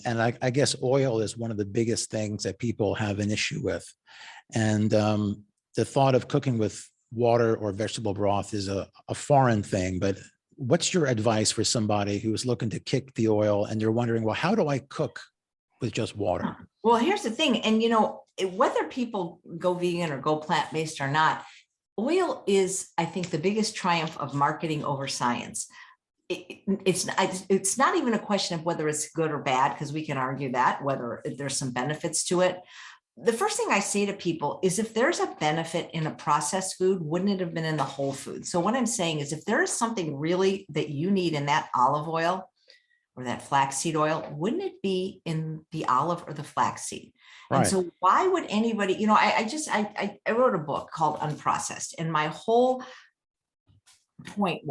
I guess oil is one of the biggest things that people have an issue with. And the thought of cooking with water or vegetable broth is a foreign thing, but what's your advice for somebody who's looking to kick the oil and they're wondering, well, how do I cook with just water? Well, here's the thing. And, you know, whether people go vegan or go plant-based or not, oil is, I think, the biggest triumph of marketing over science. It's not even a question of whether it's good or bad, because we can argue that, whether there's some benefits to it. The first thing I say to people is, if there's a benefit in a processed food, wouldn't it have been in the whole food? So what I'm saying is, if there is something really that you need in that olive oil or that flaxseed oil, wouldn't it be in the olive or the flaxseed? Right. And so why would anybody, you know, I wrote a book called Unprocessed, and my whole point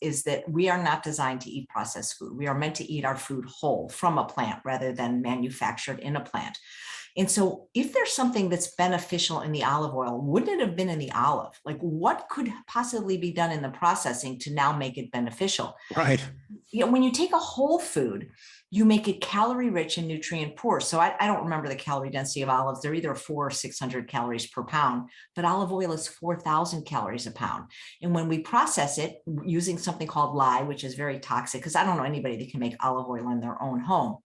is that we are not designed to eat processed food. We are meant to eat our food whole from a plant rather than manufactured in a plant. And so if there's something that's beneficial in the olive oil, wouldn't it have been in the olive? Like, what could possibly be done in the processing to now make it beneficial? Right. You know, when you take a whole food, you make it calorie rich and nutrient poor. So I don't remember the calorie density of olives. They're either 400 or 600 calories per pound, but olive oil is 4,000 calories a pound. And when we process it using something called lye, which is very toxic, because I don't know anybody that can make olive oil in their own home.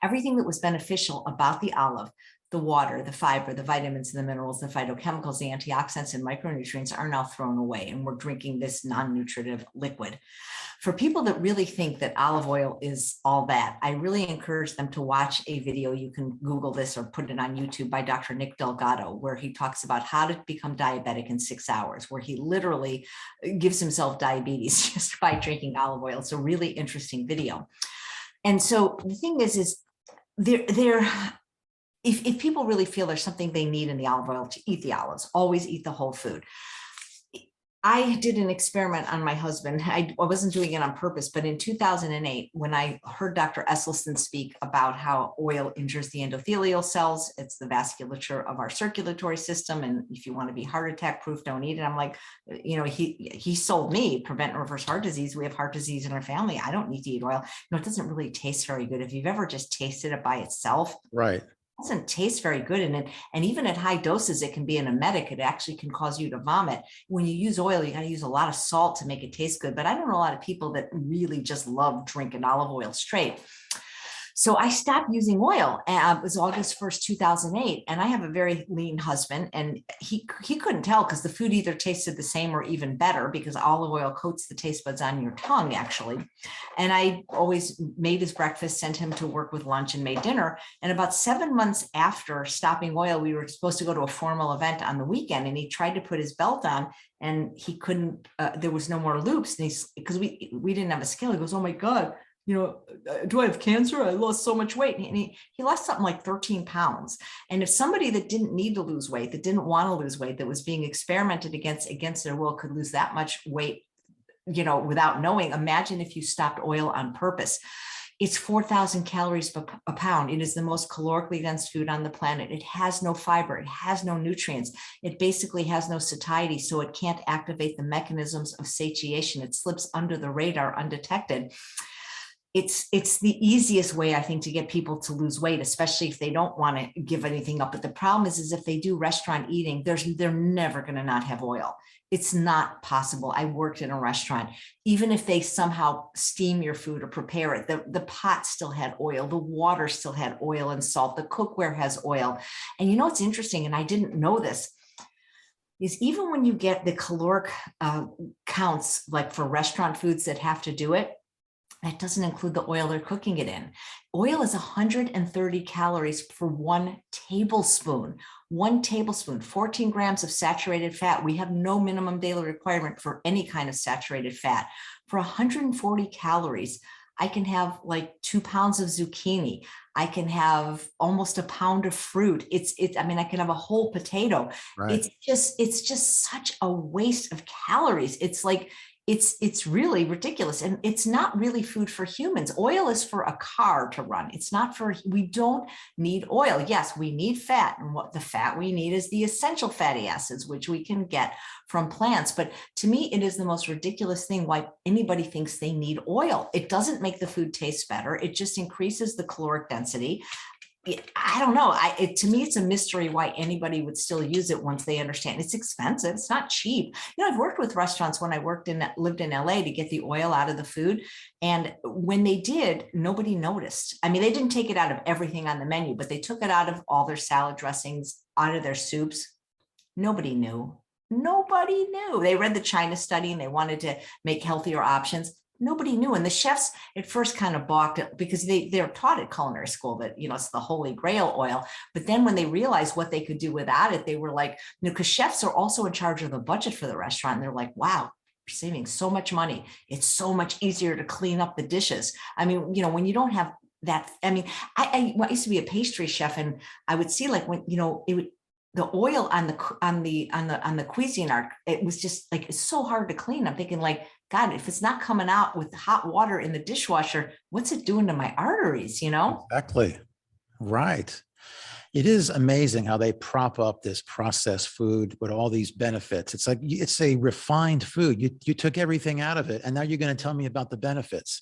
Everything that was beneficial about the olive, the water, the fiber, the vitamins, the minerals, the phytochemicals, the antioxidants, and micronutrients are now thrown away, and we're drinking this non-nutritive liquid. For people that really think that olive oil is all that, I really encourage them to watch a video. You can Google this or put it on YouTube by Dr. Nick Delgado, where he talks about how to become diabetic in 6 hours, where he literally gives himself diabetes just by drinking olive oil. It's a really interesting video. And so the thing is if people really feel there's something they need in the olive oil, to eat the olives, always eat the whole food. I did an experiment on my husband. I wasn't doing it on purpose, but in 2008, when I heard Dr. Esselstyn speak about how oil injures the endothelial cells, it's the vasculature of our circulatory system, and if you want to be heart attack proof, don't eat it. I'm like, you know, he sold me prevent and reverse heart disease. We have heart disease in our family. I don't need to eat oil. No, it doesn't really taste very good. If you've ever just tasted it by itself, right, doesn't taste very good. And even at high doses, it can be an emetic. It actually can cause you to vomit. When you use oil, you got to use a lot of salt to make it taste good. But I don't know a lot of people that really just love drinking olive oil straight. So I stopped using oil. It was August 1st, 2008. And I have a very lean husband, and he couldn't tell, because the food either tasted the same or even better, because olive oil coats the taste buds on your tongue, actually. And I always made his breakfast, sent him to work with lunch, and made dinner. And about 7 months after stopping oil, we were supposed to go to a formal event on the weekend, and he tried to put his belt on, and he couldn't, there was no more loops. And because we didn't have a scale, he goes, "Oh my God, you know, do I have cancer? I lost so much weight." And he lost something like 13 pounds. And if somebody that didn't need to lose weight, that didn't want to lose weight, that was being experimented against their will, could lose that much weight, you know, without knowing, imagine if you stopped oil on purpose. It's 4,000 calories a pound. It is the most calorically dense food on the planet. It has no fiber. It has no nutrients. It basically has no satiety, so it can't activate the mechanisms of satiation. It slips under the radar undetected. It's the easiest way, I think, to get people to lose weight, especially if they don't want to give anything up. But the problem is if they do restaurant eating, they're never going to not have oil. It's not possible. I worked in a restaurant. Even if they somehow steam your food or prepare it, the pot still had oil. The water still had oil and salt. The cookware has oil. And you know what's interesting, and I didn't know this, is even when you get the caloric counts, like for restaurant foods that have to do it, that doesn't include the oil they're cooking it in. Oil is 130 calories for 1 tablespoon. 1 tablespoon, 14 grams of saturated fat. We have no minimum daily requirement for any kind of saturated fat. For 140 calories, I can have like 2 pounds of zucchini. I can have almost a pound of fruit. I mean, I can have a whole potato. Right. It's just such a waste of calories. It's like, it's really ridiculous, and it's not really food for humans. Oil is for a car to run. It's not for, we don't need oil. Yes, we need fat, and what the fat we need is the essential fatty acids, which we can get from plants. But to me, it is the most ridiculous thing why anybody thinks they need oil. It doesn't make the food taste better. It just increases the caloric density. I don't know. To me, it's a mystery why anybody would still use it once they understand it's expensive. It's not cheap. I've worked with restaurants when I lived in LA to get the oil out of the food. And when they did, nobody noticed. I mean, they didn't take it out of everything on the menu, but they took it out of all their salad dressings, out of their soups. Nobody knew. Nobody knew. They read the China study and they wanted to make healthier options. Nobody knew. And the chefs at first kind of balked because they're taught at culinary school that, it's the holy grail oil. But then when they realized what they could do without it, they were like, because chefs are also in charge of the budget for the restaurant. And they're like, wow, you're saving so much money. It's so much easier to clean up the dishes. I mean, when you don't have that, I mean, I used to be a pastry chef, and I would see like when, the oil on the Cuisinart, it was just like, it's so hard to clean. I'm thinking like, God, if it's not coming out with hot water in the dishwasher, what's it doing to my arteries, Exactly. Right. It is amazing how they prop up this processed food with all these benefits. It's like, it's a refined food. You took everything out of it, and now you're going to tell me about the benefits.